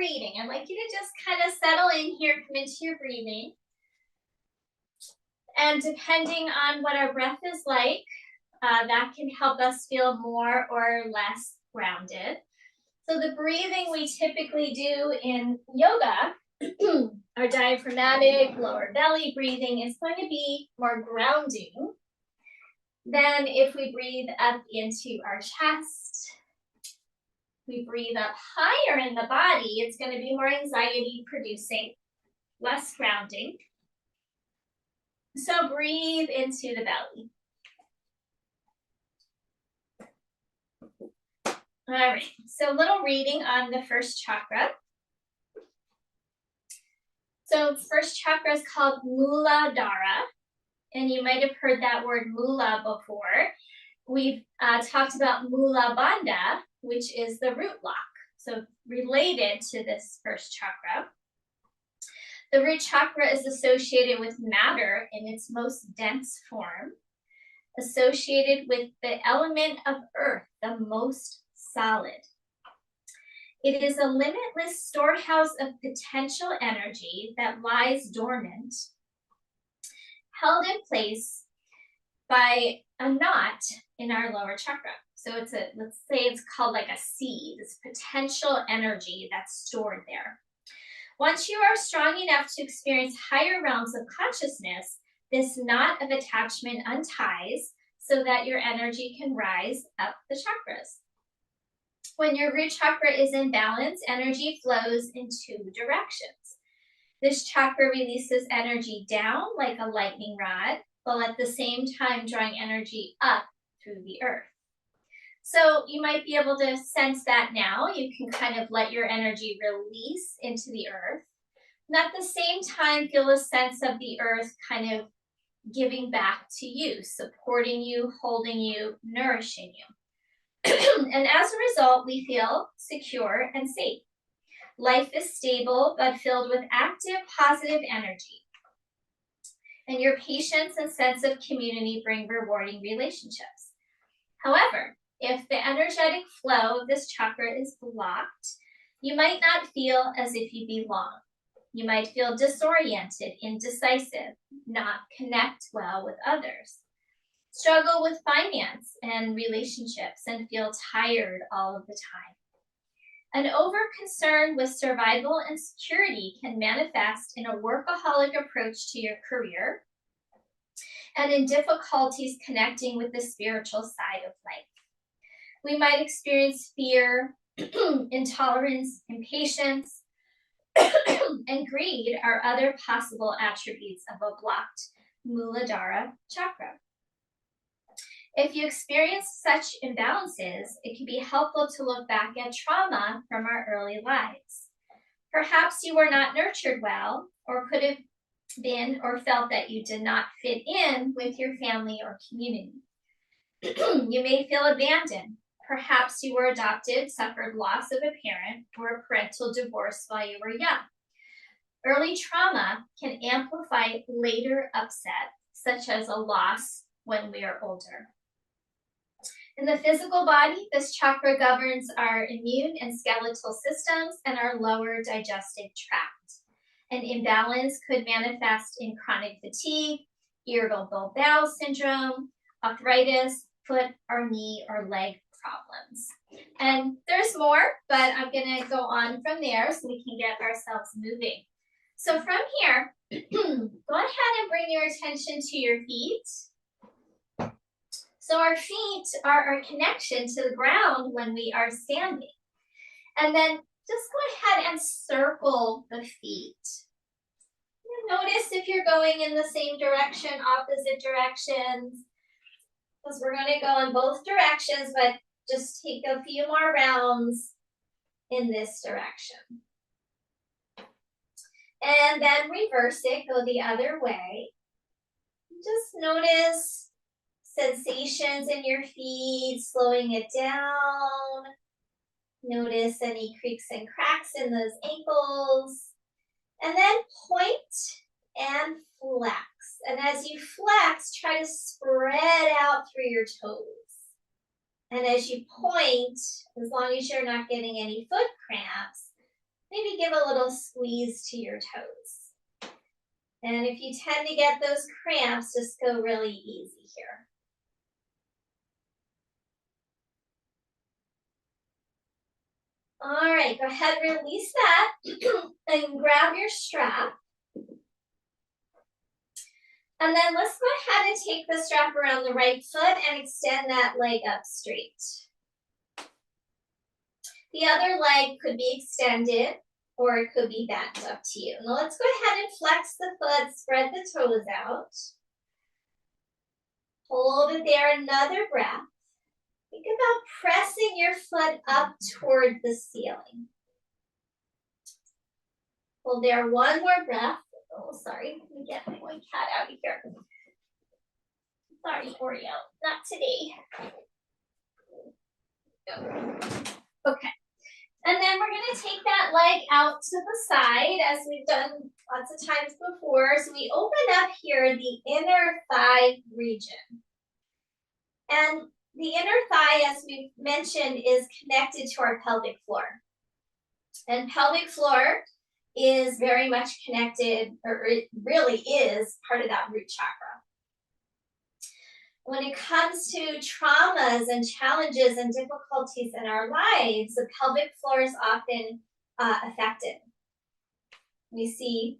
breathing. I'd like you to just kind of settle in here, come into your breathing. And depending on what our breath is like, that can help us feel more or less grounded. So the breathing we typically do in yoga, our diaphragmatic lower belly breathing, is going to be more grounding than if we breathe up into our chest. We breathe up higher in the body, it's going to be more anxiety producing, less grounding. So breathe into the belly. All right, so a little reading on the first chakra. So first chakra is called Muladhara, and you might have heard that word mula before. We've talked about Mula Bandha, which is the root lock, so related to this first chakra. The root chakra is associated with matter in its most dense form, associated with the element of earth, the most solid. It is a limitless storehouse of potential energy that lies dormant, held in place by a knot in our lower chakra. So it's let's say it's called like a seed, this potential energy that's stored there. Once you are strong enough to experience higher realms of consciousness, this knot of attachment unties so that your energy can rise up the chakras. When your root chakra is in balance, energy flows in two directions. This chakra releases energy down like a lightning rod, while at the same time drawing energy up through the earth. So you might be able to sense that now. You can kind of let your energy release into the earth. And at the same time, feel a sense of the earth kind of giving back to you, supporting you, holding you, nourishing you. And as a result, we feel secure and safe. Life is stable, but filled with active, positive energy. And your patience and sense of community bring rewarding relationships. However, if the energetic flow of this chakra is blocked, you might not feel as if you belong. You might feel disoriented, indecisive, not connect well with others, struggle with finance and relationships, and feel tired all of the time. An over-concern with survival and security can manifest in a workaholic approach to your career and in difficulties connecting with the spiritual side of life. We might experience fear, intolerance, impatience, and greed are other possible attributes of a blocked Muladhara chakra. If you experience such imbalances, it can be helpful to look back at trauma from our early lives. Perhaps you were not nurtured well, or could have been or felt that you did not fit in with your family or community. You may feel abandoned. Perhaps you were adopted, suffered loss of a parent, or a parental divorce while you were young. Early trauma can amplify later upset, such as a loss when we are older. In the physical body, this chakra governs our immune and skeletal systems and our lower digestive tract. An imbalance could manifest in chronic fatigue, irritable bowel syndrome, arthritis, foot or knee or leg problems. And there's more, but I'm going to go on from there so we can get ourselves moving. So from here, go ahead and bring your attention to your feet. So our feet are our connection to the ground when we are standing. And then just go ahead and circle the feet. Notice if you're going in the same direction, opposite directions, because we're going to go in both directions, but just take a few more rounds in this direction. And then reverse it, go the other way. Just notice sensations in your feet, slowing it down. Notice any creaks and cracks in those ankles. And then point and flex. And as you flex, try to spread out through your toes. And as you point, as long as you're not getting any foot cramps, maybe give a little squeeze to your toes. And if you tend to get those cramps, just go really easy here. All right, go ahead, release that and grab your strap. And then let's go ahead and take the strap around the right foot and extend that leg up straight. The other leg could be extended or it could be bent, up to you. Now let's go ahead and flex the foot, spread the toes out. Hold it there, another breath. Think about pressing your foot up toward the ceiling. Hold there, one more breath. Oh, sorry, let me get my one cat out of here. Sorry, Oreo, not today. Okay. And then we're going to take that leg out to the side as we've done lots of times before. So we open up here the inner thigh region. And the inner thigh, as we've mentioned, is connected to our pelvic floor. And pelvic floor is very much connected, or it really is part of that root chakra. When it comes to traumas and challenges and difficulties in our lives, the pelvic floor is often affected. We see,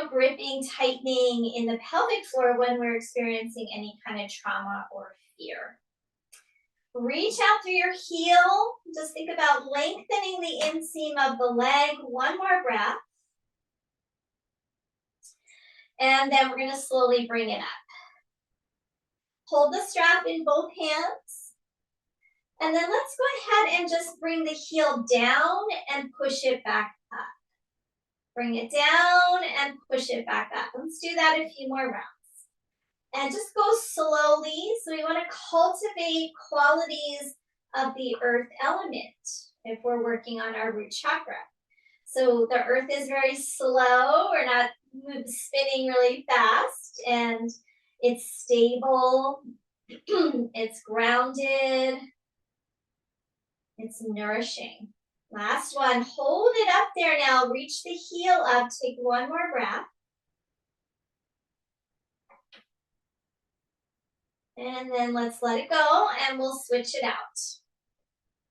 gripping, tightening in the pelvic floor when we're experiencing any kind of trauma or fear. Reach out through your heel. Just think about lengthening the inseam of the leg. One more breath. And then we're going to slowly bring it up. Hold the strap in both hands. And then let's go ahead and just bring the heel down and push it back up. Bring it down and push it back up. Let's do that a few more rounds. And just go slowly. So we want to cultivate qualities of the earth element if we're working on our root chakra. So the earth is very slow. We're not spinning really fast. And it's stable, it's grounded, it's nourishing. Last one, hold it up there now. Reach the heel up, take one more breath. And then let's let it go and we'll switch it out.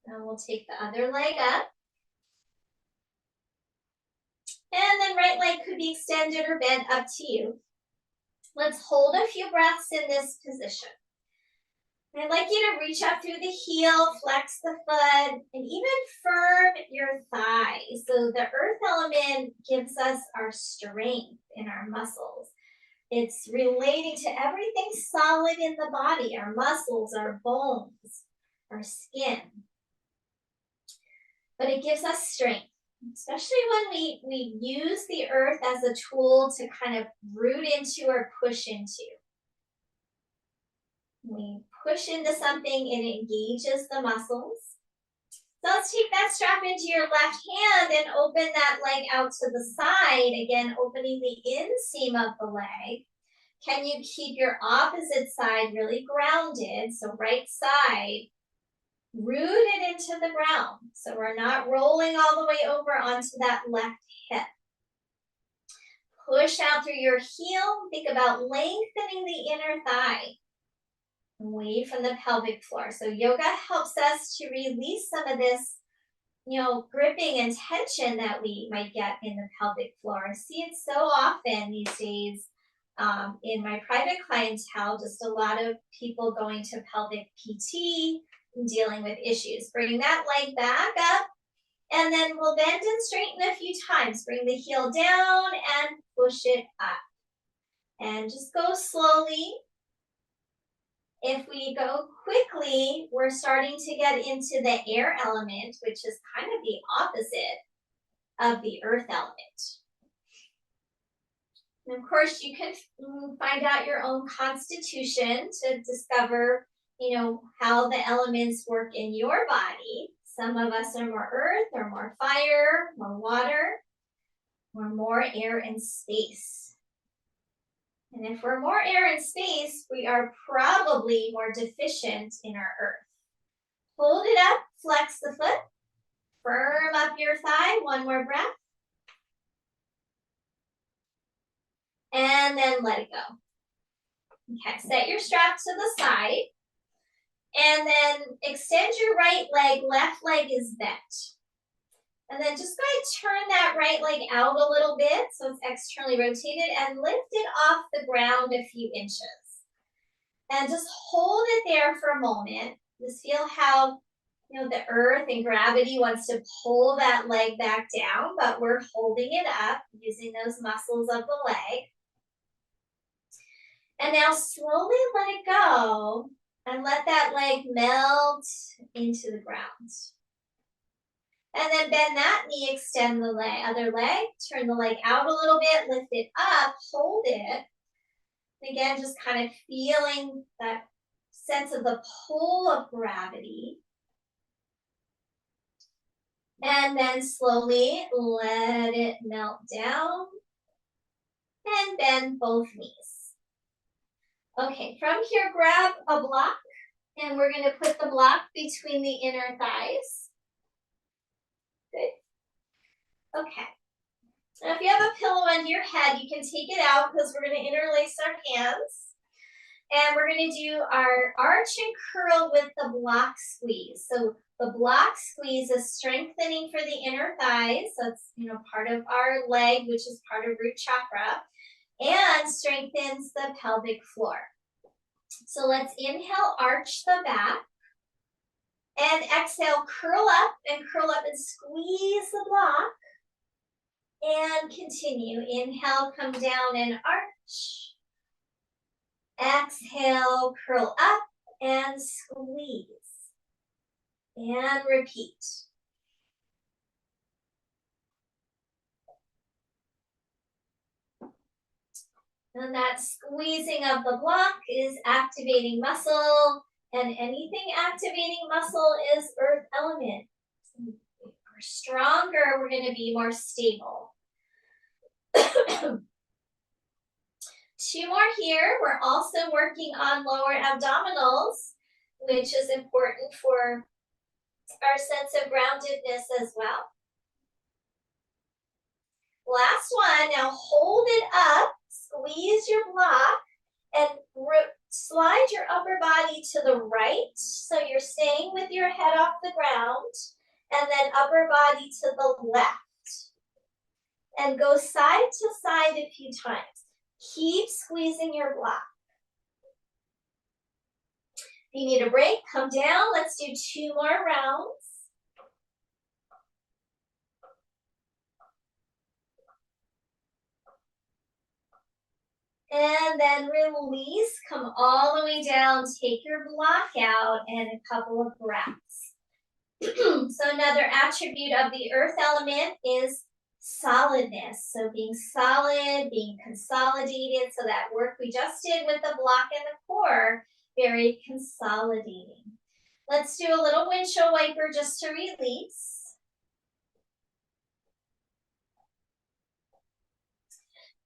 And we'll take the other leg up. And then right leg could be extended or bent, up to you. Let's hold a few breaths in this position. I'd like you to reach up through the heel, flex the foot, and even firm your thigh. So the earth element gives us our strength in our muscles. It's relating to everything solid in the body, our muscles, our bones, our skin. But it gives us strength. Especially when we use the earth as a tool to kind of root into or push into. We push into something, it engages the muscles. So let's take that strap into your left hand and open that leg out to the side. Again, opening the inseam of the leg. Can you keep your opposite side really grounded? So right side, rooted into the ground. So we're not rolling all the way over onto that left hip. Push out through your heel. Think about lengthening the inner thigh away from the pelvic floor. So yoga helps us to release some of this, gripping and tension that we might get in the pelvic floor. I see it so often these days in my private clientele, just a lot of people going to pelvic PT, dealing with issues. Bring that leg back up, and then we'll bend and straighten a few times. Bring the heel down and push it up. And just go slowly. If we go quickly, we're starting to get into the air element, which is kind of the opposite of the earth element. And of course, you can find out your own constitution to discover how the elements work in your body. Some of us are more earth, or more fire, more water, or more air and space. And if we're more air and space, we are probably more deficient in our earth. Hold it up, flex the foot. Firm up your thigh, one more breath. And then let it go. Okay, set your strap to the side. And then extend your right leg, left leg is bent. And then just go ahead and turn that right leg out a little bit so it's externally rotated and lift it off the ground a few inches. And just hold it there for a moment. Just feel how, the earth and gravity wants to pull that leg back down, but we're holding it up using those muscles of the leg. And now slowly let it go and let that leg melt into the ground. And then bend that knee, extend the other leg, turn the leg out a little bit, lift it up, hold it. And again, just kind of feeling that sense of the pull of gravity. And then slowly let it melt down and bend both knees. Okay, from here, grab a block and we're going to put the block between the inner thighs. Good. Okay. Now if you have a pillow under your head, you can take it out because we're going to interlace our hands. And we're going to do our arch and curl with the block squeeze. So the block squeeze is strengthening for the inner thighs. So it's, part of our leg, which is part of root chakra, and strengthens the pelvic floor. So let's inhale, arch the back. And exhale, curl up and squeeze the block. And continue. Inhale, come down and arch. Exhale, curl up and squeeze. And repeat. And that squeezing of the block is activating muscle, and anything activating muscle is earth element. If we're stronger, we're going to be more stable. 2 more here. We're also working on lower abdominals, which is important for our sense of groundedness as well. Last one. Now hold it up, squeeze your block, and slide your upper body to the right. So you're staying with your head off the ground, and then upper body to the left. And go side to side a few times. Keep squeezing your block. If you need a break, come down. Let's do 2 more rounds. And then release, come all the way down, take your block out, and a couple of breaths. So another attribute of the earth element is solidness. So being solid, being consolidated. So that work we just did with the block and the core, very consolidating. Let's do a little windshield wiper just to release.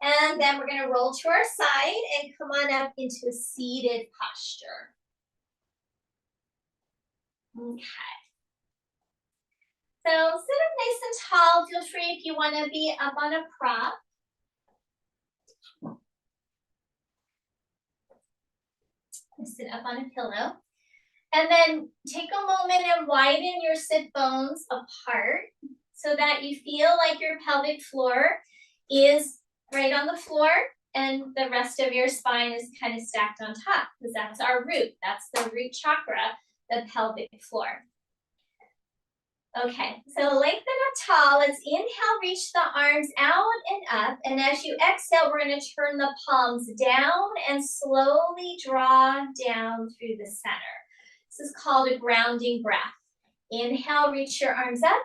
And then we're going to roll to our side and come on up into a seated posture. Okay. So sit up nice and tall. Feel free if you want to be up on a prop. Sit up on a pillow. And then take a moment and widen your sit bones apart so that you feel like your pelvic floor is right on the floor and the rest of your spine is kind of stacked on top because that's our root. That's the root chakra, the pelvic floor. Okay, so lengthen up tall. Let's inhale, reach the arms out and up. And as you exhale, we're going to turn the palms down and slowly draw down through the center. This is called a grounding breath. Inhale, reach your arms up.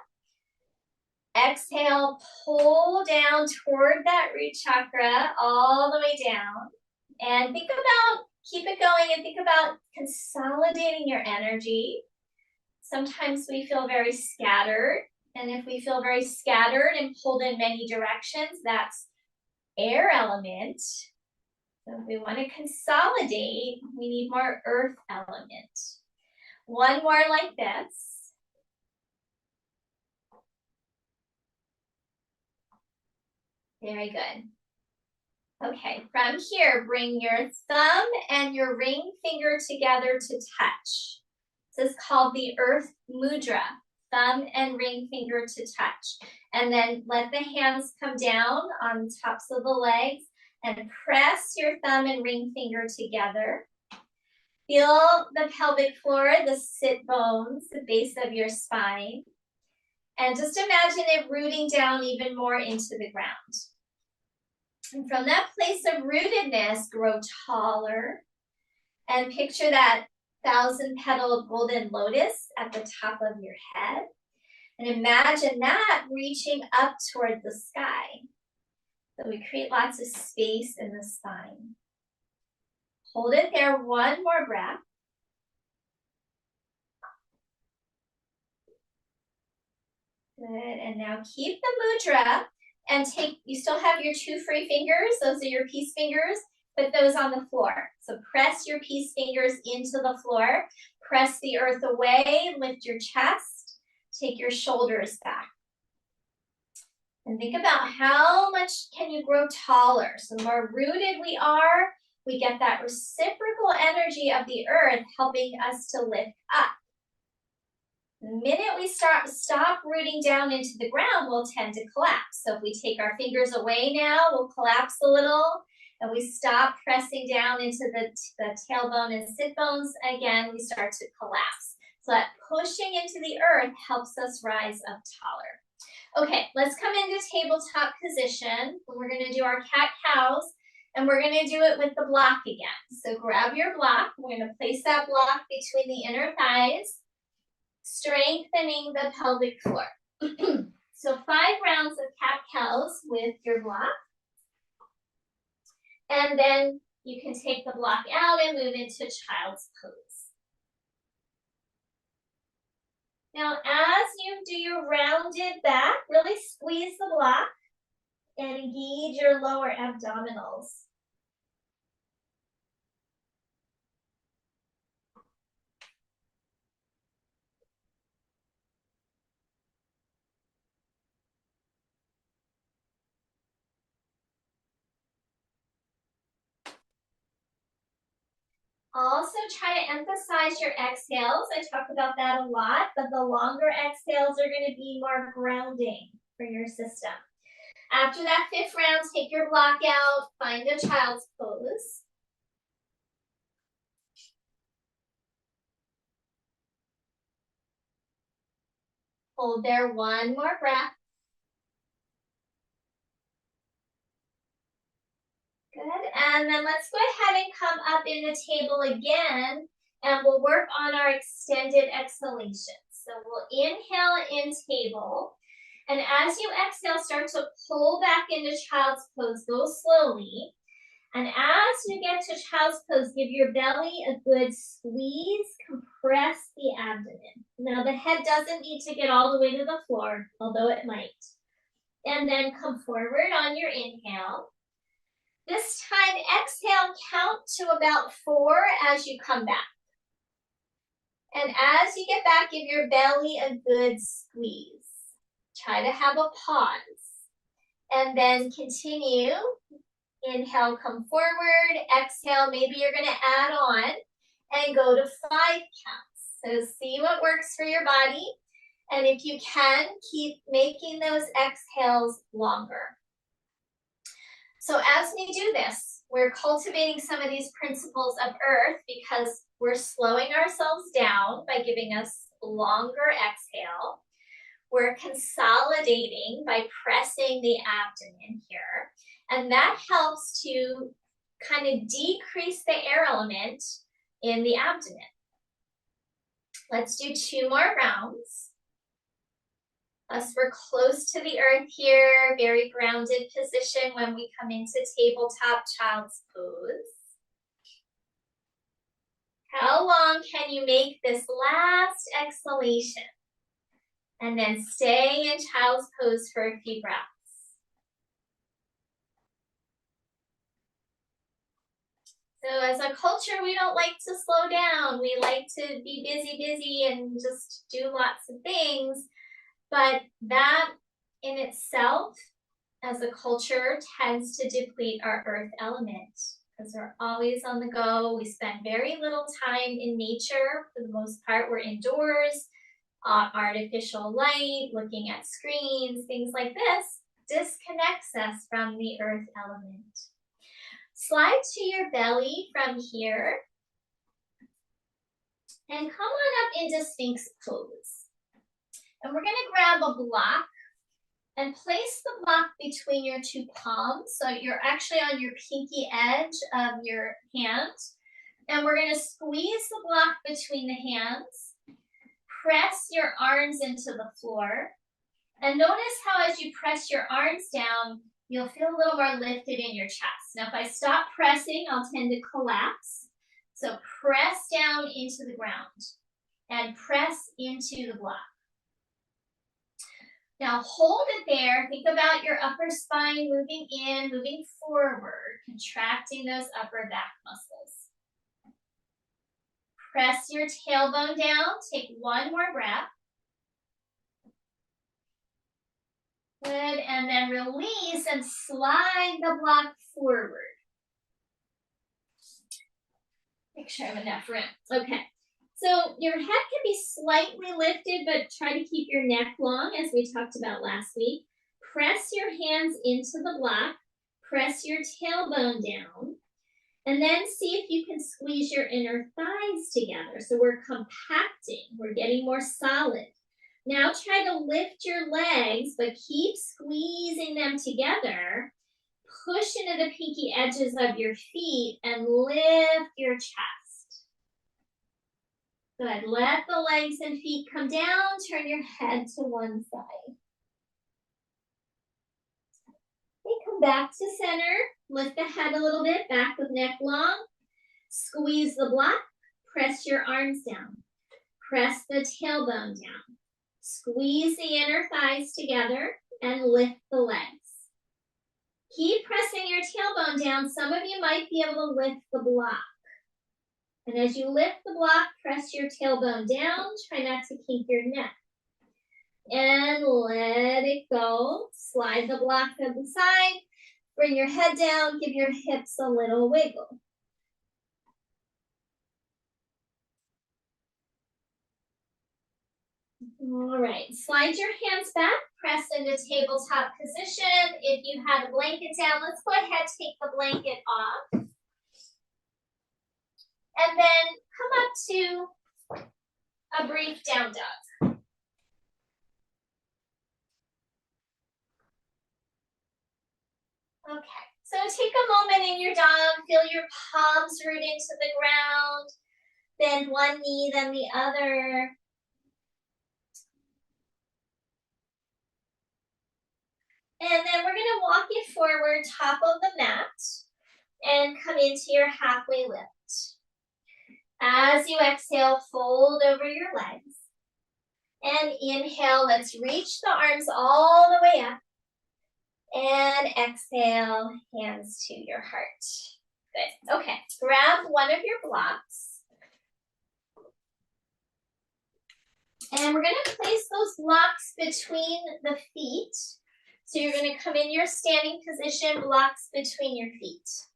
Exhale, pull down toward that root chakra all the way down. And think about, keep it going and think about consolidating your energy. Sometimes we feel very scattered. And if we feel very scattered and pulled in many directions, that's air element. So if we want to consolidate, we need more earth element. One more like this. Very good. Okay, from here, bring your thumb and your ring finger together to touch. This is called the Earth Mudra, thumb and ring finger to touch. And then let the hands come down on the tops of the legs and press your thumb and ring finger together. Feel the pelvic floor, the sit bones, the base of your spine. And just imagine it rooting down even more into the ground. And from that place of rootedness, grow taller. And picture that 1,000-petaled golden lotus at the top of your head. And imagine that reaching up toward the sky. So we create lots of space in the spine. Hold it there, one more breath. Good, and now keep the mudra and you still have your 2 free fingers, those are your peace fingers, put those on the floor. So press your peace fingers into the floor, press the earth away, lift your chest, take your shoulders back. And think about how much can you grow taller. So the more rooted we are, we get that reciprocal energy of the earth helping us to lift up. The minute we stop rooting down into the ground, we'll tend to collapse. So if we take our fingers away now, we'll collapse a little. And we stop pressing down into the tailbone and sit bones, again, we start to collapse. So that pushing into the earth helps us rise up taller. Okay, let's come into tabletop position. We're gonna do our cat-cows, and we're gonna do it with the block again. So grab your block, we're gonna place that block between the inner thighs, strengthening the pelvic floor. So 5 rounds of cat-cows with your block. And then you can take the block out and move into child's pose. Now, as you do your rounded back, really squeeze the block and engage your lower abdominals. Also try to emphasize your exhales. I talk about that a lot, but the longer exhales are going to be more grounding for your system. After that 5th round, take your block out, find a child's pose. Hold there, one more breath. Good, and then let's go ahead and come up in the table again, and we'll work on our extended exhalation. So we'll inhale in table, and as you exhale, start to pull back into child's pose, go slowly. And as you get to child's pose, give your belly a good squeeze, compress the abdomen. Now the head doesn't need to get all the way to the floor, although it might. And then come forward on your inhale. This time, exhale, count to about 4 as you come back. And as you get back, give your belly a good squeeze. Try to have a pause. And then continue. Inhale, come forward. Exhale, maybe you're going to add on and go to 5 counts. So see what works for your body. And if you can, keep making those exhales longer. So as we do this, we're cultivating some of these principles of earth because we're slowing ourselves down by giving us longer exhale. We're consolidating by pressing the abdomen here. And that helps to kind of decrease the air element in the abdomen. Let's do 2 more rounds. Plus we're close to the earth here, very grounded position when we come into tabletop child's pose. How long can you make this last exhalation? And then stay in child's pose for a few breaths. So as a culture, we don't like to slow down. We like to be busy and just do lots of things. But that in itself as a culture, tends to deplete our earth element because we're always on the go. We spend very little time in nature. For the most part, we're indoors, artificial light, looking at screens, things like this disconnects us from the earth element. Slide to your belly from here and come on up into Sphinx pose. And we're going to grab a block and place the block between your two palms. So you're actually on your pinky edge of your hand. And we're going to squeeze the block between the hands. Press your arms into the floor. And notice how as you press your arms down, you'll feel a little more lifted in your chest. Now, if I stop pressing, I'll tend to collapse. So press down into the ground and press into the block. Now hold it there. Think about your upper spine moving in, moving forward, contracting those upper back muscles. Press your tailbone down. Take one more breath. Good, and then release and slide the block forward. Make sure I have enough room. Okay, so your head can be slightly lifted, but try to keep your neck long, as we talked about last week. Press your hands into the block. Press your tailbone down. And then see if you can squeeze your inner thighs together. So we're compacting. We're getting more solid. Now try to lift your legs, but keep squeezing them together. Push into the pinky edges of your feet and lift your chest. Good. Let the legs and feet come down. Turn your head to one side. Okay, come back to center. Lift the head a little bit, back with neck long. Squeeze the block. Press your arms down. Press the tailbone down. Squeeze the inner thighs together and lift the legs. Keep pressing your tailbone down. Some of you might be able to lift the block. And as you lift the block, press your tailbone down. Try not to kink your neck. And let it go. Slide the block to the side. Bring your head down. Give your hips a little wiggle. All right, slide your hands back, press into tabletop position. If you had a blanket down, let's go ahead, take the blanket off. And then come up to a brief down dog. Okay, so take a moment in your dog, feel your palms root into the ground, bend one knee, then the other. And then we're gonna walk you forward, top of the mat, and come into your halfway lift. As you exhale, fold over your legs. And inhale, let's reach the arms all the way up. And exhale, hands to your heart. Good, okay, grab one of your blocks. And we're gonna place those blocks between the feet. So you're going to come in your standing position, blocks between your feet.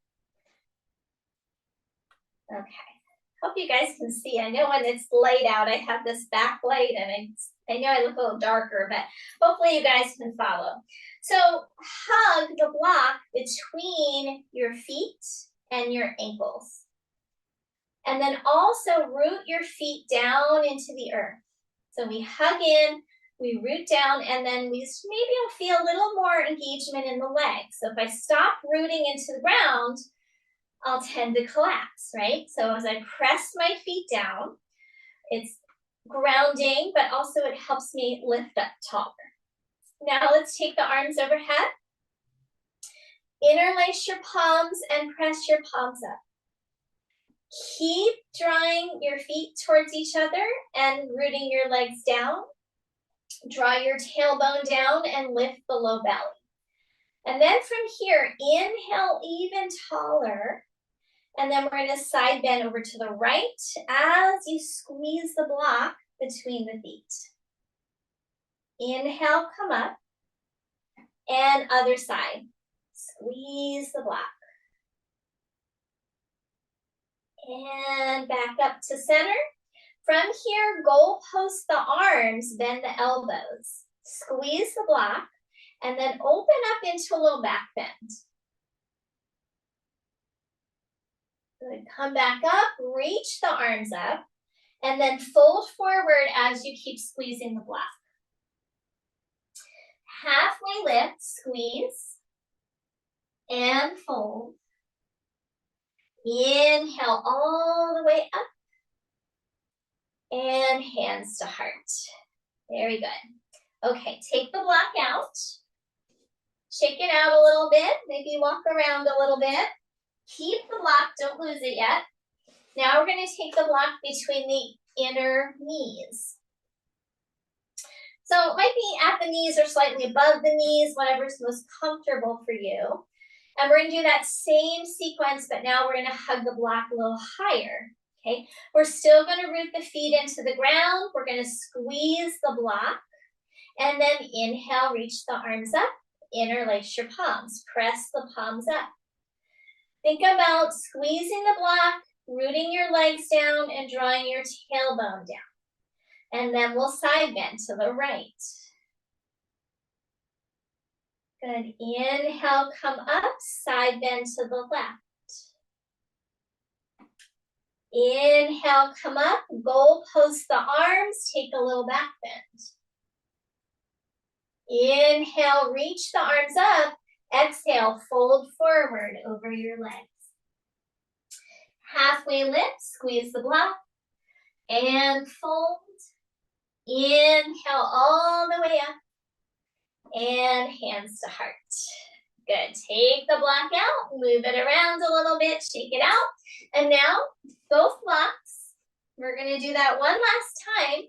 Okay, hope you guys can see. I know when it's light out, I have this backlight and I know I look a little darker, but hopefully you guys can follow. So hug the block between your feet and your ankles. And then also root your feet down into the earth. So we hug in, we root down, and then we maybe will feel a little more engagement in the legs. So if I stop rooting into the ground, I'll tend to collapse, right? So as I press my feet down, it's grounding, but also it helps me lift up taller. Now let's take the arms overhead. Interlace your palms and press your palms up. Keep drawing your feet towards each other and rooting your legs down. Draw your tailbone down and lift the low belly. And then from here, inhale even taller. And then we're going to side bend over to the right as you squeeze the block between the feet. Inhale, come up. And And other side. Squeeze the block. And back up to center. From here, goalpost the arms, bend the elbows. Squeeze the block, and then open up into a little back bend. Good, come back up, reach the arms up, and then fold forward as you keep squeezing the block. Halfway lift, squeeze, and fold. Inhale all the way up, and hands to heart. Very good. Okay, take the block out. Shake it out a little bit. Maybe walk around a little bit. Keep the block, don't lose it yet. Now we're going to take the block between the inner knees. So it might be at the knees or slightly above the knees, whatever's most comfortable for you. And we're going to do that same sequence, but now we're going to hug the block a little higher. Okay, we're still going to root the feet into the ground. We're going to squeeze the block, and then inhale, reach the arms up, interlace your palms, press the palms up. Think about squeezing the block, rooting your legs down, and drawing your tailbone down. And then we'll side bend to the right. Good, inhale, come up, side bend to the left. Inhale, come up, goalpost the arms, take a little back bend. Inhale, reach the arms up. Exhale, fold forward over your legs. Halfway lift, squeeze the block, and fold. Inhale all the way up, and hands to heart. Good, take the block out, move it around a little bit, shake it out. And now, both blocks, we're gonna do that one last time,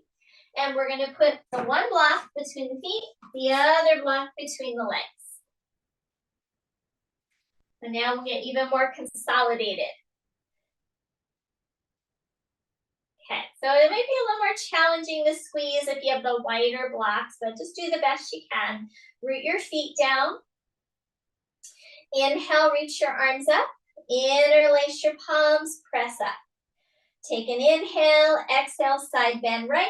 and we're gonna put the one block between the feet, the other block between the legs. And now we'll get even more consolidated. Okay, so it might be a little more challenging to squeeze if you have the wider blocks, but just do the best you can. Root your feet down. Inhale, reach your arms up. Interlace your palms, press up. Take an inhale, exhale, side bend right.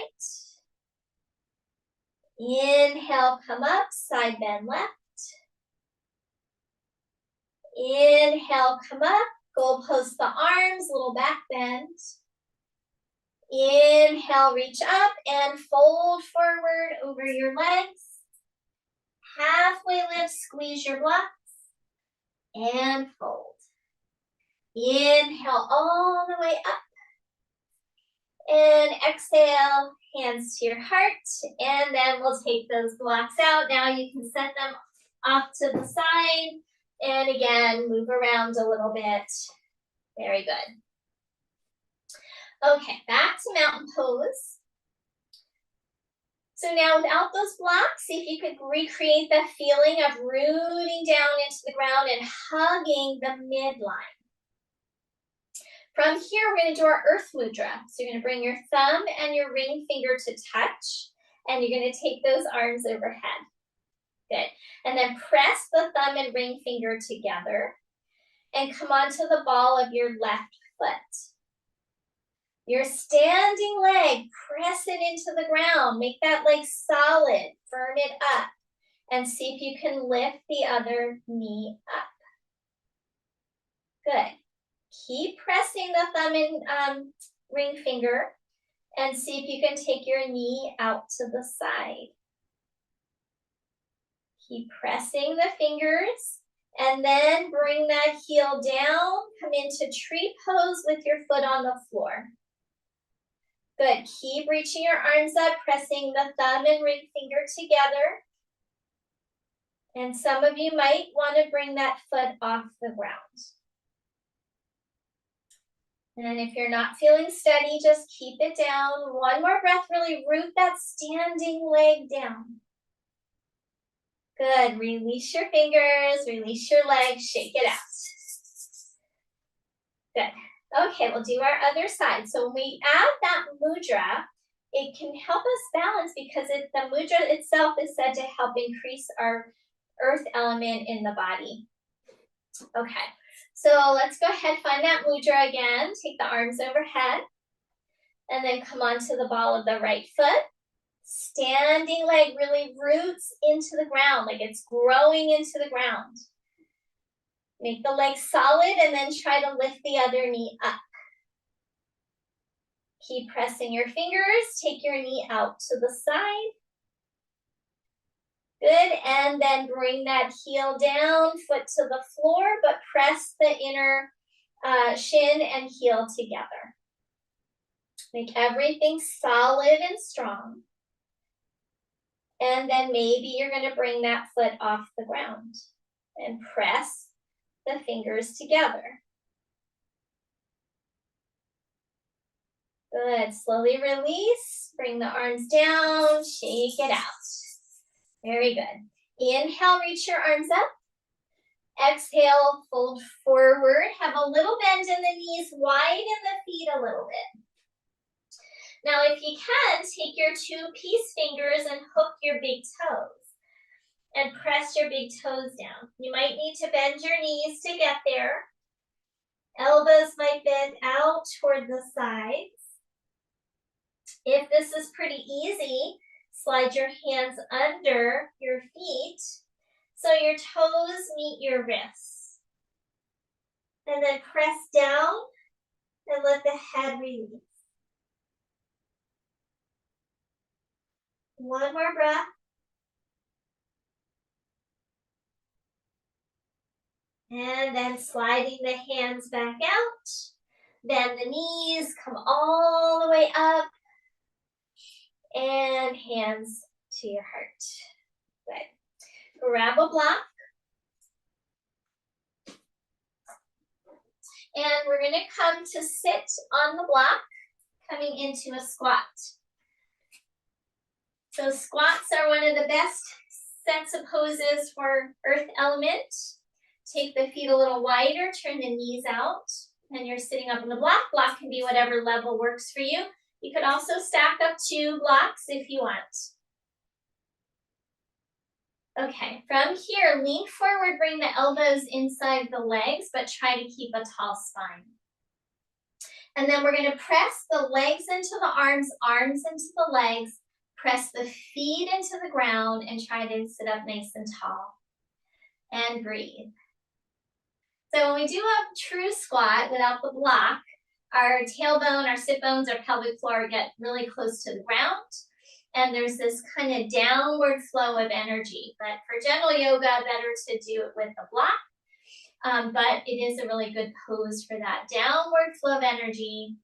Inhale, come up, side bend left. Inhale, come up, goalpost the arms, little back bend. Inhale, reach up and fold forward over your legs. Halfway lift, squeeze your blocks and fold. Inhale all the way up. And exhale, hands to your heart. And then we'll take those blocks out. Now you can set them off to the side. And again, move around a little bit. Very good. Okay, back to mountain pose. So now without those blocks, see if you could recreate the feeling of rooting down into the ground and hugging the midline. From here, we're going to do our earth mudra. So you're going to bring your thumb and your ring finger to touch, and you're going to take those arms overhead. Good. And then press the thumb and ring finger together and come onto the ball of your left foot. Your standing leg, press it into the ground. Make that leg solid, firm it up, and see if you can lift the other knee up. Good. Keep pressing the thumb and ring finger and see if you can take your knee out to the side. Keep pressing the fingers and then bring that heel down. Come into tree pose with your foot on the floor. Good, keep reaching your arms up, pressing the thumb and ring finger together. And some of you might want to bring that foot off the ground. And if you're not feeling steady, just keep it down. One more breath, really root that standing leg down. Good, release your fingers, release your legs, shake it out. Good. Okay, we'll do our other side. So when we add that mudra, it can help us balance because the mudra itself is said to help increase our earth element in the body. Okay, so let's go ahead, find that mudra again. Take the arms overhead. And then come onto the ball of the right foot. Standing leg really roots into the ground, like it's growing into the ground. Make the leg solid and then try to lift the other knee up. Keep pressing your fingers. Take your knee out to the side. Good, and then bring that heel down, foot to the floor, but press the inner shin and heel together. Make everything solid and strong. And then maybe you're going to bring that foot off the ground and press the fingers together. Good. Slowly release. Bring the arms down. Shake it out. Very good. Inhale, reach your arms up. Exhale, fold forward. Have a little bend in the knees, widen the feet a little bit. Now, if you can, take your 2 peace fingers and hook your big toes and press your big toes down. You might need to bend your knees to get there. Elbows might bend out toward the sides. If this is pretty easy, slide your hands under your feet so your toes meet your wrists. And then press down and let the head release. One more breath. And then sliding the hands back out. Bend the knees, come all the way up. And hands to your heart. Good. Grab a block. And we're going to come to sit on the block, coming into a squat. So squats are one of the best sets of poses for earth element. Take the feet a little wider, turn the knees out, and you're sitting up on the block. Block can be whatever level works for you. You could also stack up 2 blocks if you want. Okay, from here, lean forward, bring the elbows inside the legs, but try to keep a tall spine. And then we're going to press the legs into the arms into the legs, press the feet into the ground, and try to sit up nice and tall. And breathe. So when we do a true squat without the block, our tailbone, our sit bones, our pelvic floor get really close to the ground. And there's this kind of downward flow of energy. But for general yoga, better to do it with the block. But it is a really good pose for that downward flow of energy.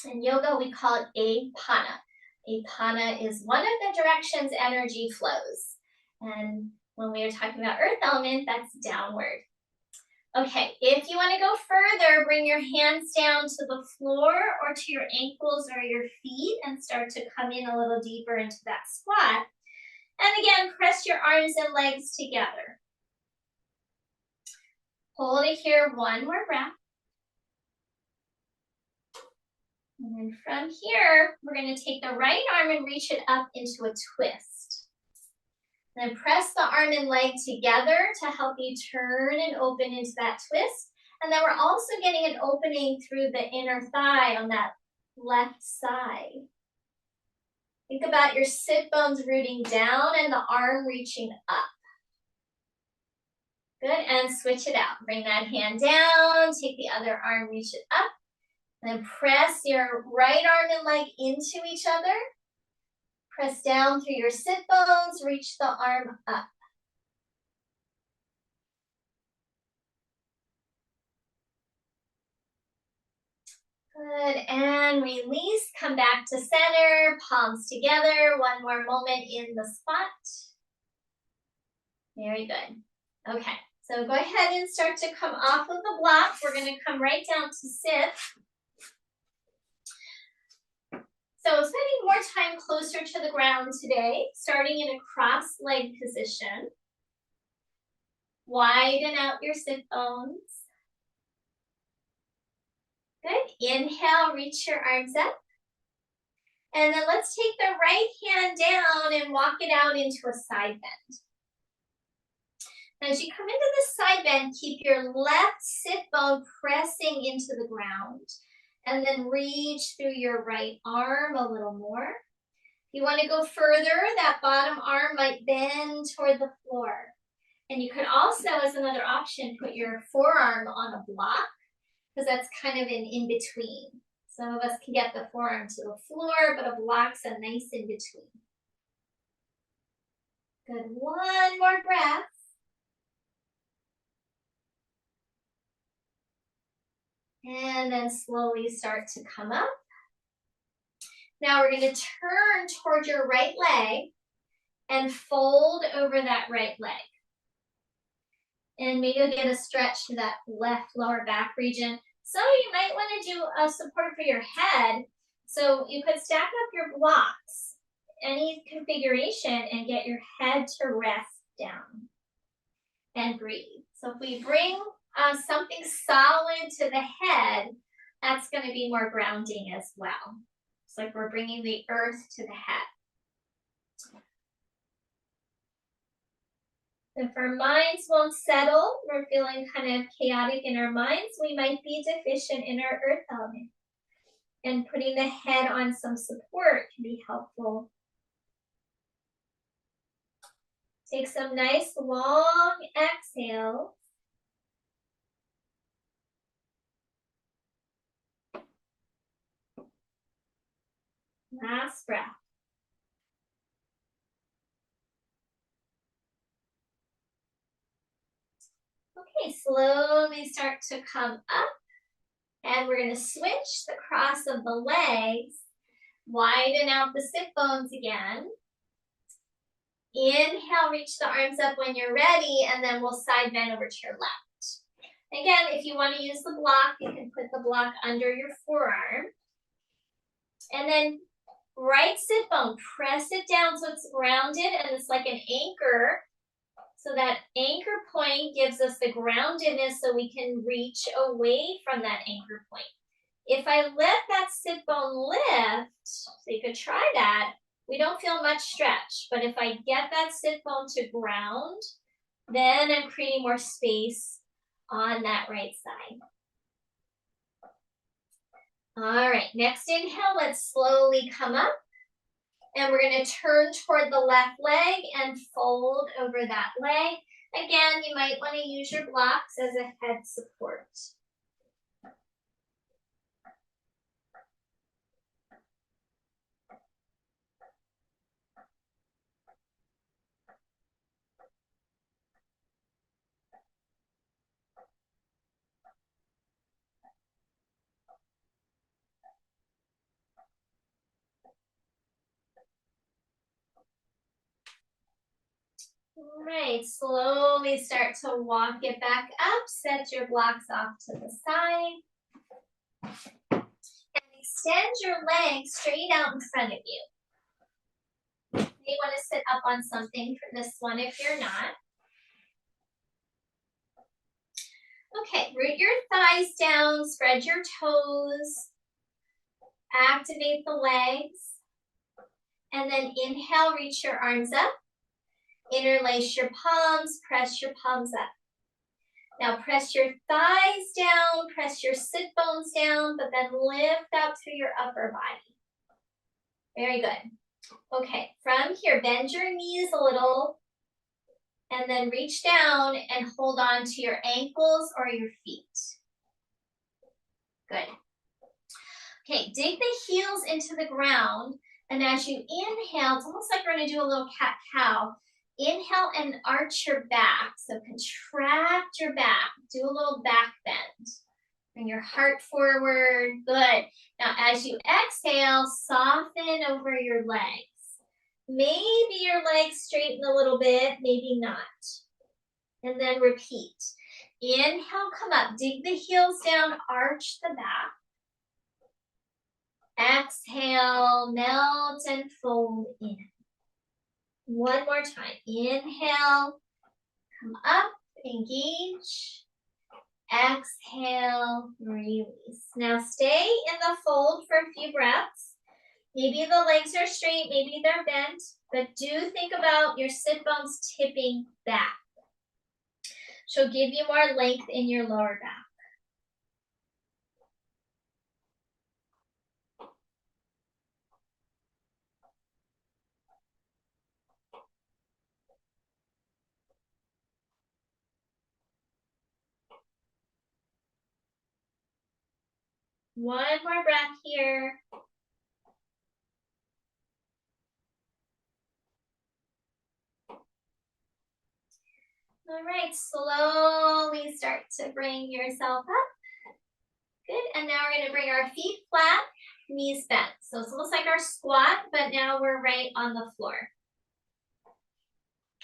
In yoga, we call it apana. Apana is one of the directions energy flows. And when we are talking about earth element, that's downward. Okay, if you want to go further, bring your hands down to the floor or to your ankles or your feet and start to come in a little deeper into that squat. And again, press your arms and legs together. Hold it here, one more breath. And then from here, we're going to take the right arm and reach it up into a twist. Then press the arm and leg together to help you turn and open into that twist. And then we're also getting an opening through the inner thigh on that left side. Think about your sit bones rooting down and the arm reaching up. Good, and switch it out. Bring that hand down, take the other arm, reach it up. And then press your right arm and leg into each other. Press down through your sit bones, reach the arm up. Good, and release, come back to center, palms together, one more moment in the spot. Very good. Okay, so go ahead and start to come off of the block. We're gonna come right down to sit. So spending more time closer to the ground today, starting in a cross-leg position. Widen out your sit bones. Good, inhale, reach your arms up. And then let's take the right hand down and walk it out into a side bend. As you come into the side bend, keep your left sit bone pressing into the ground, and then reach through your right arm a little more. If you want to go further, that bottom arm might bend toward the floor. And you could also, as another option, put your forearm on a block, because that's kind of an in-between. Some of us can get the forearm to the floor, but a block's a nice in-between. Good, one more breath. And then slowly start to come up. Now we're going to turn toward your right leg and fold over that right leg. And maybe you'll get a stretch to that left lower back region. So you might want to do a support for your head. So you could stack up your blocks, any configuration, and get your head to rest down and breathe. So if we bring something solid to the head, that's going to be more grounding as well. It's like we're bringing the earth to the head. If our minds won't settle, we're feeling kind of chaotic in our minds, we might be deficient in our earth element. And putting the head on some support can be helpful. Take some nice long exhales. Last breath. Okay, slowly start to come up. And we're going to switch the cross of the legs. Widen out the sit bones again. Inhale, reach the arms up when you're ready, and then we'll side bend over to your left. Again, if you want to use the block, you can put the block under your forearm. And then right sit bone, press it down so it's grounded and it's like an anchor. So that anchor point gives us the groundedness so we can reach away from that anchor point. If I let that sit bone lift, so you could try that, we don't feel much stretch. But if I get that sit bone to ground, then I'm creating more space on that right side. All right, next inhale, let's slowly come up. And we're going to turn toward the left leg and fold over that leg. Again, you might want to use your blocks as a head support. All right, slowly start to walk it back up. Set your blocks off to the side. And extend your legs straight out in front of you. You may want to sit up on something for this one if you're not. Okay, root your thighs down, spread your toes, activate the legs, and then inhale, reach your arms up. Interlace your palms, press your palms up. Now press your thighs down, press your sit bones down, but then lift up through your upper body. Very good. Okay, from here, bend your knees a little, and then reach down and hold on to your ankles or your feet. Good. Okay, dig the heels into the ground, and as you inhale, it's almost like we're going to do a little cat-cow. Inhale and arch your back. So contract your back. Do a little back bend. Bring your heart forward. Good. Now as you exhale, soften over your legs. Maybe your legs straighten a little bit, maybe not. And then repeat. Inhale, come up. Dig the heels down, arch the back. Exhale, melt and fold in. One more time. Inhale, come up, engage. Exhale, release. Now stay in the fold for a few breaths. Maybe the legs are straight, maybe they're bent, but do think about your sit bones tipping back. She'll give you more length in your lower back. One more breath here. All right, slowly start to bring yourself up. Good, and now we're gonna bring our feet flat, knees bent. So it's almost like our squat, but now we're right on the floor.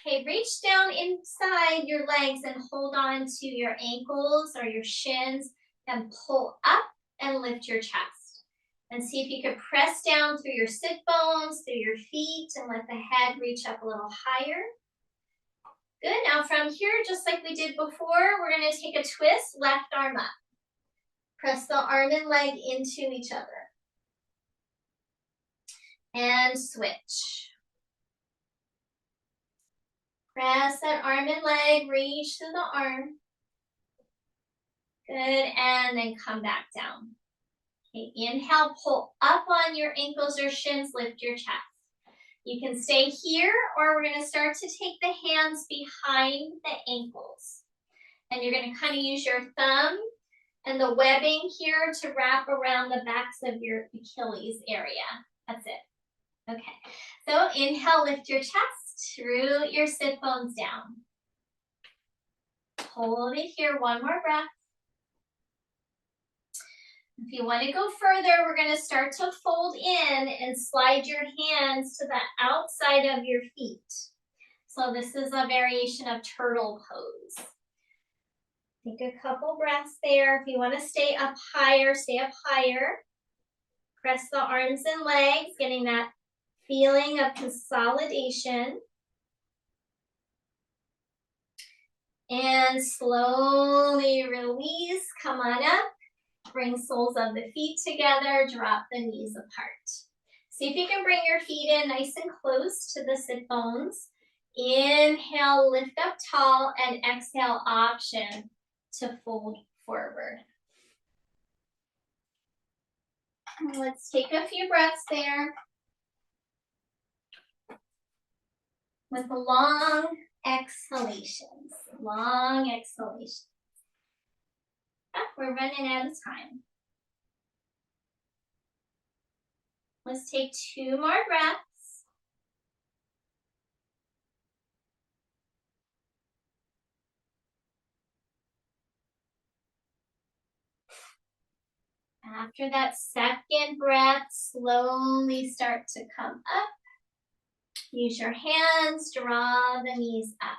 Okay, reach down inside your legs and hold on to your ankles or your shins and pull up and lift your chest. And see if you can press down through your sit bones, through your feet, and let the head reach up a little higher. Good, now from here, just like we did before, we're gonna take a twist, left arm up. Press the arm and leg into each other. And switch. Press that arm and leg, reach through the arm. Good, and then come back down. Okay, inhale, pull up on your ankles or shins, lift your chest. You can stay here, or we're gonna start to take the hands behind the ankles. And you're gonna kind of use your thumb and the webbing here to wrap around the backs of your Achilles area. That's it. Okay, so inhale, lift your chest, root your sit bones down. Hold it here, one more breath. If you want to go further, we're going to start to fold in and slide your hands to the outside of your feet. So this is a variation of turtle pose. Take a couple breaths there. If you want to stay up higher, stay up higher. Press the arms and legs, getting that feeling of consolidation. And slowly release, come on up. Bring soles of the feet together, drop the knees apart. See if you can bring your feet in nice and close to the sit bones. Inhale, lift up tall, and exhale, option to fold forward. Let's take a few breaths there. With long exhalations, long exhalations. We're running out of time. Let's take 2 more breaths. After that second breath, slowly start to come up. Use your hands, draw the knees up.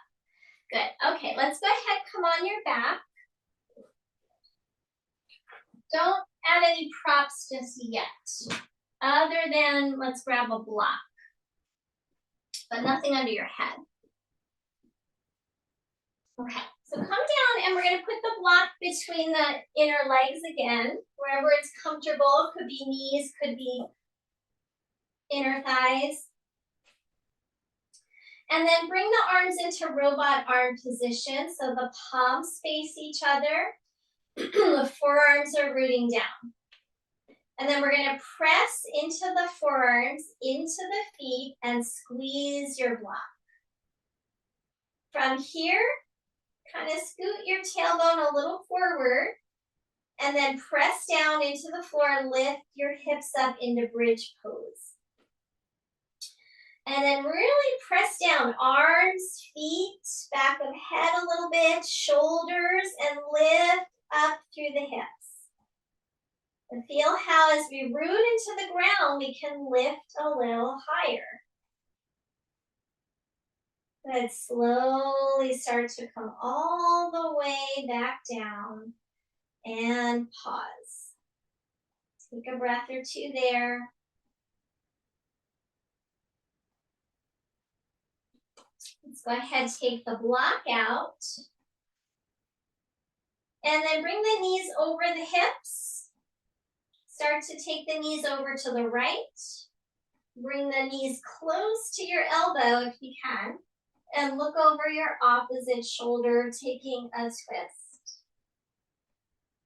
Good, okay, let's go ahead, come on your back. Don't add any props just yet, other than let's grab a block, but nothing under your head. Okay, so come down and we're gonna put the block between the inner legs again, wherever it's comfortable. Could be knees, could be inner thighs. And then bring the arms into robot arm position, so the palms face each other. The forearms are rooting down. And then we're gonna press into the forearms, into the feet, and squeeze your block. From here, kind of scoot your tailbone a little forward, and then press down into the floor and lift your hips up into bridge pose. And then really press down, arms, feet, back of head a little bit, shoulders, and lift up through the hips. And feel how as we root into the ground, we can lift a little higher. Good, slowly start to come all the way back down and pause. Take a breath or two there. Let's go ahead, take the block out. And then bring the knees over the hips. Start to take the knees over to the right. Bring the knees close to your elbow if you can. and look over your opposite shoulder, taking a twist.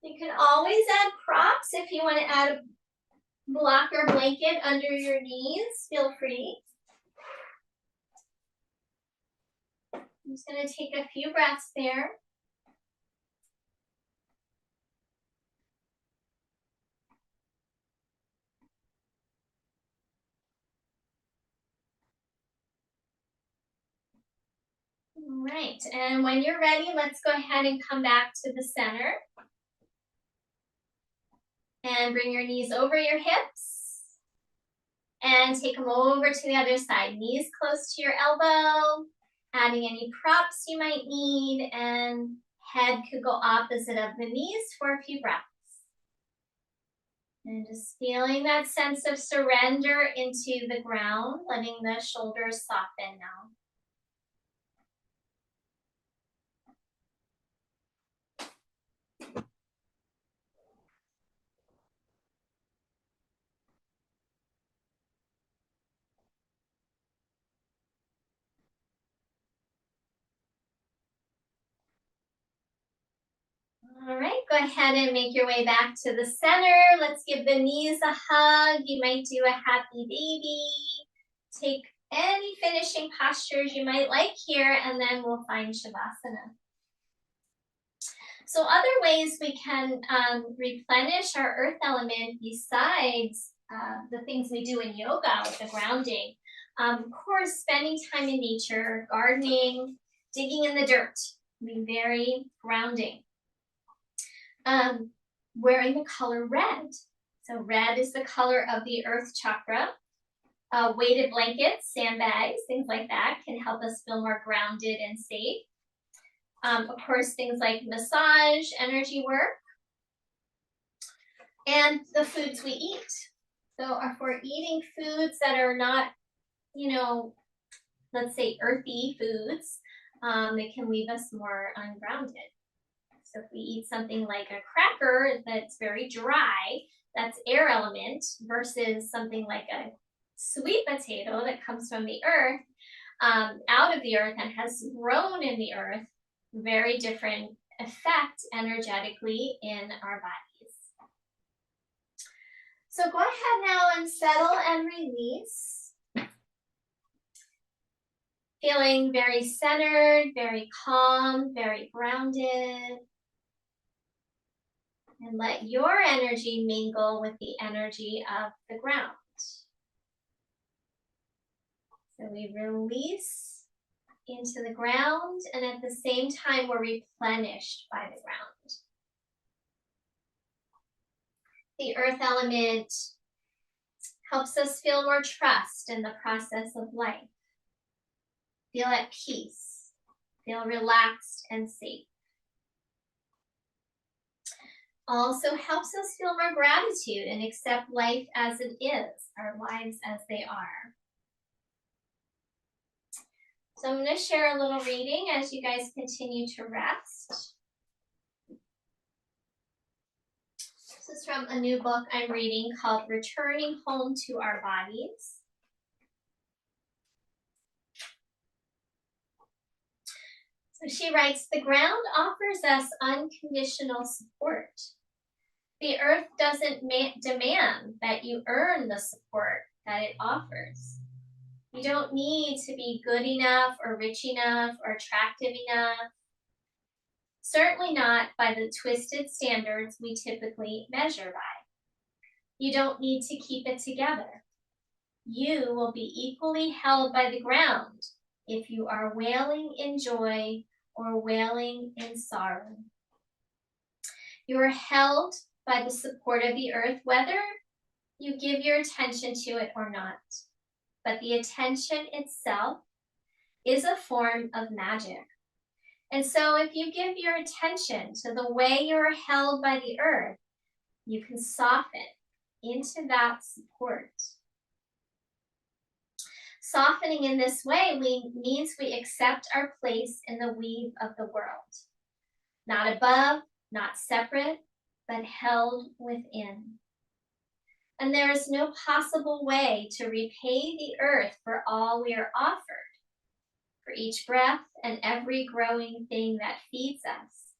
You can always add props if you want to add a blocker blanket under your knees, feel free. I'm just going to take a few breaths there. All right, and when you're ready, let's go ahead and come back to the center. And bring your knees over your hips. And take them over to the other side. Knees close to your elbow. Adding any props you might need. And head could go opposite of the knees for a few breaths. And just feeling that sense of surrender into the ground. Letting the shoulders soften now. All right, go ahead and make your way back to the center. Let's give the knees a hug. You might do a happy baby. Take any finishing postures you might like here, and then we'll find Shavasana. So other ways we can replenish our earth element besides the things we do in yoga with the grounding. Of course, spending time in nature, gardening, digging in the dirt, be very grounding. Wearing the color red. So red is the color of the earth chakra. Weighted blankets, sandbags, things like that can help us feel more grounded and safe. Of course, things like massage, energy work, and the foods we eat. So if we're eating foods that are not, let's say earthy foods, they can leave us more ungrounded. So if we eat something like a cracker that's very dry, that's air element, versus something like a sweet potato that comes from the earth, out of the earth and has grown in the earth, very different effect energetically in our bodies. So go ahead now and settle and release. Feeling very centered, very calm, very grounded. And let your energy mingle with the energy of the ground. So we release into the ground, and at the same time, we're replenished by the ground. The earth element helps us feel more trust in the process of life. Feel at peace. Feel relaxed and safe. Also helps us feel more gratitude and accept life as it is, our lives as they are. So I'm going to share a little reading as you guys continue to rest. This is from a new book I'm reading called Returning Home to Our Bodies. So she writes, the ground offers us unconditional support. The earth doesn't demand that you earn the support that it offers. You don't need to be good enough or rich enough or attractive enough. Certainly not by the twisted standards we typically measure by. You don't need to keep it together. You will be equally held by the ground if you are wailing in joy or wailing in sorrow. You are held by the support of the earth, whether you give your attention to it or not. But the attention itself is a form of magic. And so if you give your attention to the way you're held by the earth, you can soften into that support. Softening in this way means we accept our place in the weave of the world. Not above, not separate, but held within. And there is no possible way to repay the earth for all we are offered. for each breath and every growing thing that feeds us,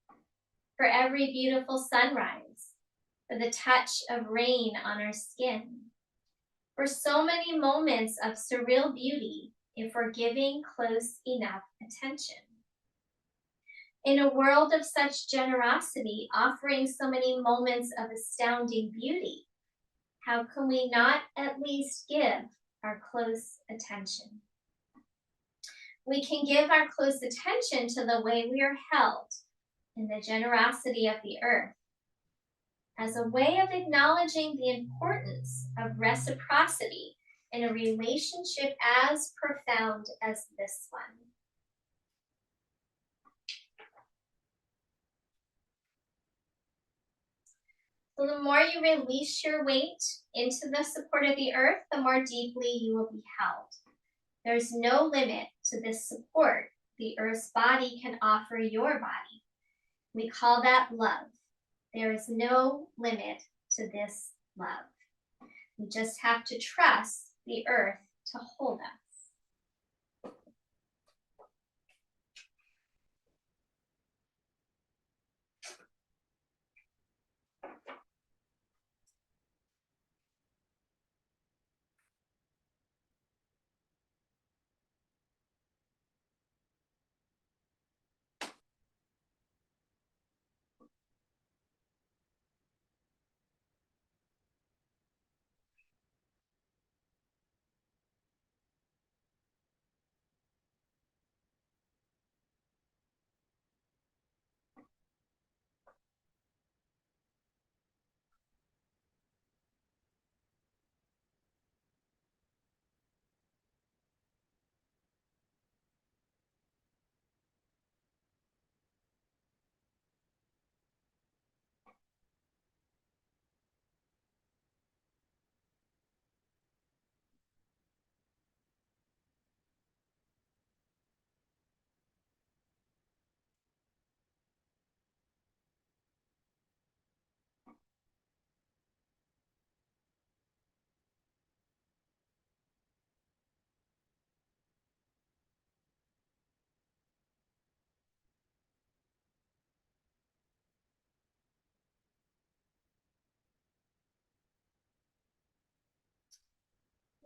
for every beautiful sunrise, for the touch of rain on our skin, for so many moments of surreal beauty if we're giving close enough attention. In a world of such generosity, offering so many moments of astounding beauty, how can we not at least give our close attention? We can give our close attention to the way we are held in the generosity of the earth, as a way of acknowledging the importance of reciprocity in a relationship as profound as this one. So the more you release your weight into the support of the earth, the more deeply you will be held. There's no limit to this support the earth's body can offer your body. We call that love. There is no limit to this love. We just have to trust the earth to hold us.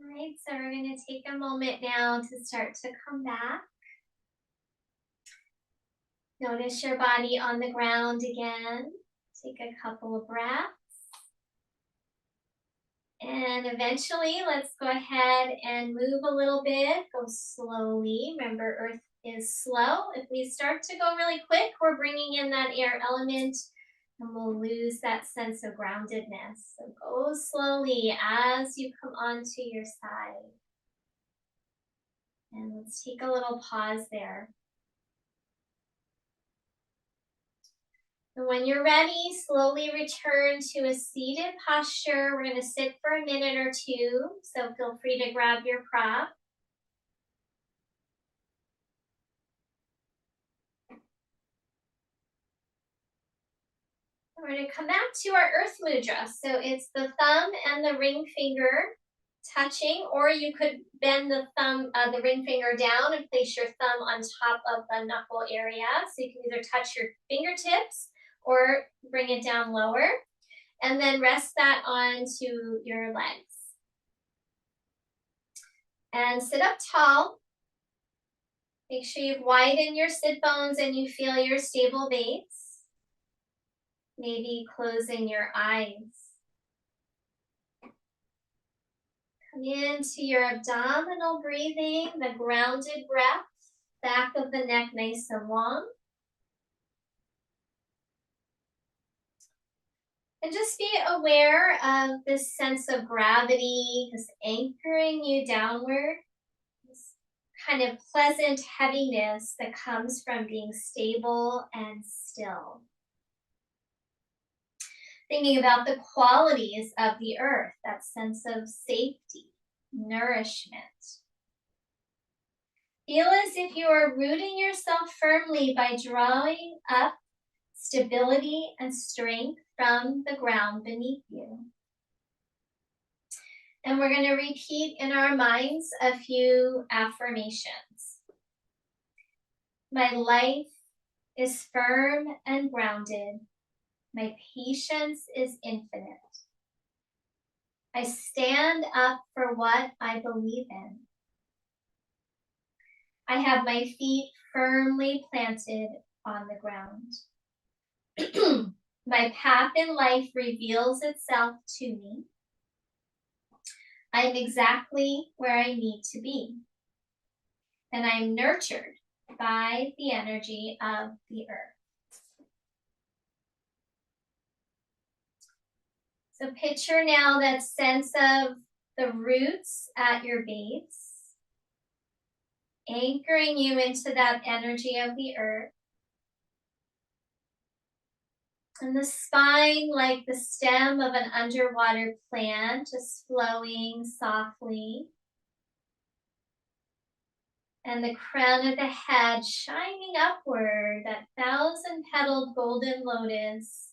All right, so we're going to take a moment now to start to come back. Notice your body on the ground again. Take a couple of breaths. And eventually, let's go ahead and move a little bit. Go slowly. Remember, Earth is slow. If we start to go really quick, we're bringing in that air element and we'll lose that sense of groundedness. So go slowly as you come onto your side. And let's take a little pause there. And when you're ready, slowly return to a seated posture. We're going to sit for a minute or two, so feel free to grab your prop. We're going to come back to our Earth Mudra. So it's the thumb and the ring finger touching, or you could bend the thumb, the ring finger down and place your thumb on top of the knuckle area. So you can either touch your fingertips or bring it down lower, and then rest that onto your legs. And sit up tall. Make sure you've widened your sit bones and you feel your stable base. Maybe closing your eyes. Come into your abdominal breathing, the grounded breath, back of the neck nice and long. And just be aware of this sense of gravity, just anchoring you downward. This kind of pleasant heaviness that comes from being stable and still. Thinking about the qualities of the earth, that sense of safety, nourishment. Feel as if you are rooting yourself firmly by drawing up stability and strength from the ground beneath you. And we're going to repeat in our minds a few affirmations. My life is firm and grounded. My patience is infinite. I stand up for what I believe in. I have my feet firmly planted on the ground. My path in life reveals itself to me. I am exactly where I need to be. And I am nurtured by the energy of the earth. So picture now that sense of the roots at your base, anchoring you into that energy of the earth. And the spine like the stem of an underwater plant, just flowing softly. And the crown of the head shining upward, that 1,000-petaled golden lotus.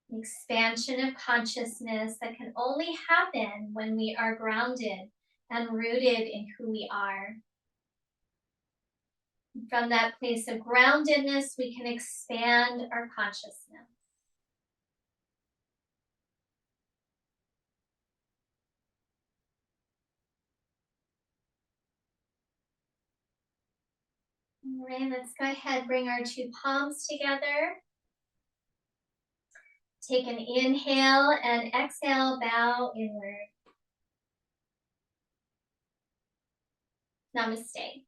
The expansion of consciousness that can only happen when we are grounded and rooted in who we are. From that place of groundedness, we can expand our consciousness. All right, let's go ahead, bring our two palms together. Take an inhale and exhale, bow inward. Namaste.